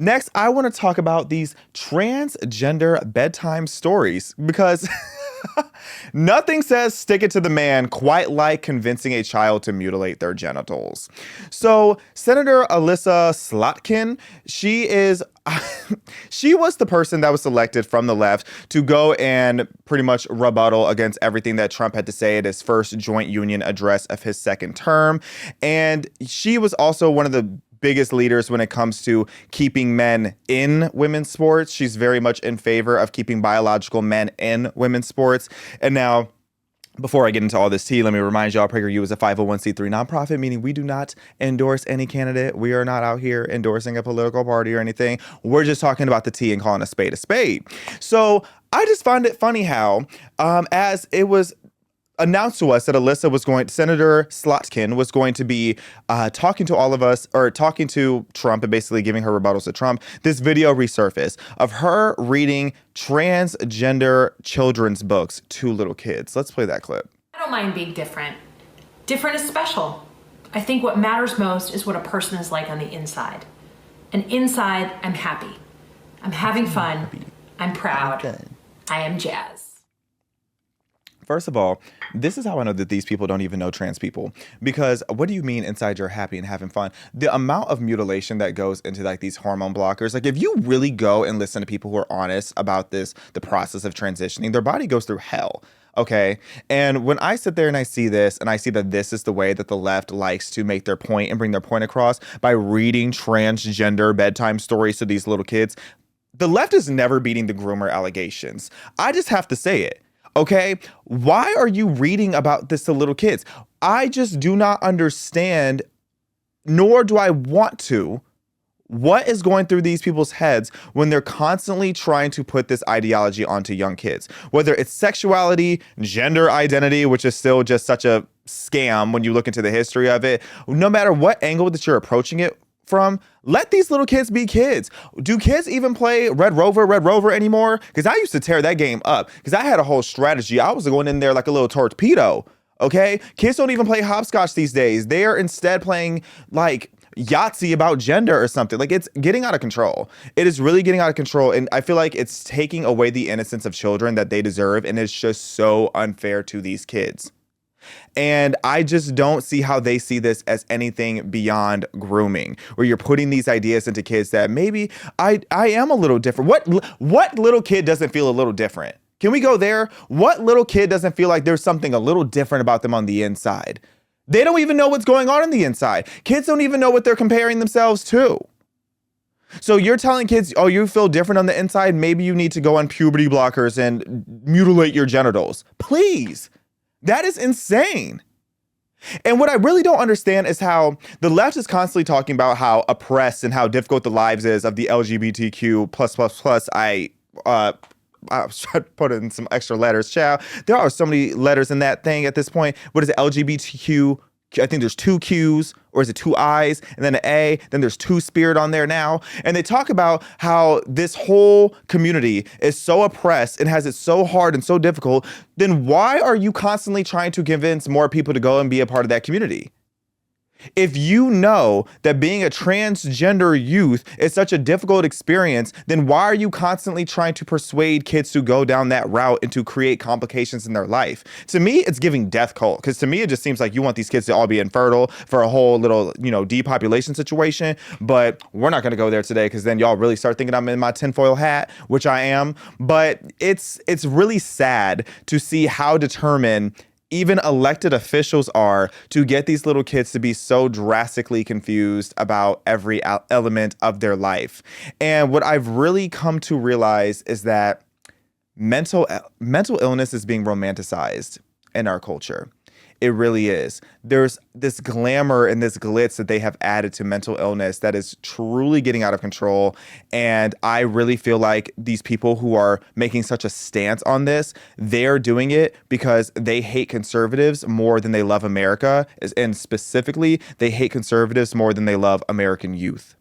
Next, I want to talk about these transgender bedtime stories because nothing says stick it to the man quite like convincing a child to mutilate their genitals. So, Senator Alyssa Slotkin, she is she was the person that was selected from the left to go and pretty much rebuttal against everything that Trump had to say at his first joint union address of his second term. And she was also one of the biggest leaders when it comes to keeping men in women's sports. She's very much in favor of keeping biological men in women's sports. And now, before I get into all this tea, let me remind y'all, PragerU is a 501c3 nonprofit, meaning we do not endorse any candidate. We are not out here endorsing a political party or anything. We're just talking about the tea and calling a spade a spade. So I just find it funny how, as it was announced to us that Senator Slotkin was going to be talking to all of us, or talking to Trump and basically giving her rebuttals to Trump, this video resurfaced of her reading transgender children's books to little kids. Let's play that clip. I don't mind being different. Different is special. I think what matters most is what a person is like on the inside. And inside, I'm happy. I'm having fun. I'm proud. I am jazz. First of all, this is how I know that these people don't even know trans people. Because what do you mean inside you're happy and having fun? The amount of mutilation that goes into like these hormone blockers, like if you really go and listen to people who are honest about this, the process of transitioning, their body goes through hell. Okay. And when I sit there and I see this and I see that this is the way that the left likes to make their point and bring their point across by reading transgender bedtime stories to these little kids, the left is never beating the groomer allegations. I just have to say it. Okay, why are you reading about this to little kids? I just do not understand, nor do I want to, what is going through these people's heads when they're constantly trying to put this ideology onto young kids, whether it's sexuality, gender identity, which is still just such a scam when you look into the history of it. No matter what angle that you're approaching it from, let these little kids be kids. Do kids even play Red Rover anymore? Because I used to tear that game up because I had a whole strategy. I was going in there like a little torpedo. Okay, kids don't even play hopscotch these days. They are instead playing like Yahtzee about gender or something. Like, it's getting out of control. It is really getting out of control, and I feel like it's taking away the innocence of children that they deserve, and it's just so unfair to these kids. And I just don't see how they see this as anything beyond grooming, where you're putting these ideas into kids that maybe I am a little different. What little kid doesn't feel a little different? Can we go there? What little kid doesn't feel like there's something a little different about them on the inside? They don't even know what's going on the inside. Kids don't even know what they're comparing themselves to. So you're telling kids, oh, you feel different on the inside? Maybe you need to go on puberty blockers and mutilate your genitals. Please. That is insane. And what I really don't understand is how the left is constantly talking about how oppressed and how difficult the lives is of the LGBTQ plus. I was trying to put in some extra letters. Child, there are so many letters in that thing at this point. What is it? LGBTQ? I think there's two Q's, or is it two I's and then an A? Then there's two spirit on there now. And they talk about how this whole community is so oppressed and has it so hard and so difficult. Then why are you constantly trying to convince more people to go and be a part of that community? If you know that being a transgender youth is such a difficult experience, then why are you constantly trying to persuade kids to go down that route and to create complications in their life? To me, it's giving death cult, because to me, it just seems like you want these kids to all be infertile for a whole little, depopulation situation. But we're not going to go there today, because then y'all really start thinking I'm in my tinfoil hat, which I am. But it's really sad to see how determined even elected officials are to get these little kids to be so drastically confused about every element of their life. And what I've really come to realize is that mental illness is being romanticized in our culture. It really is. There's this glamour and this glitz that they have added to mental illness that is truly getting out of control. And I really feel like these people who are making such a stance on this, they're doing it because they hate conservatives more than they love America. And specifically, they hate conservatives more than they love American youth.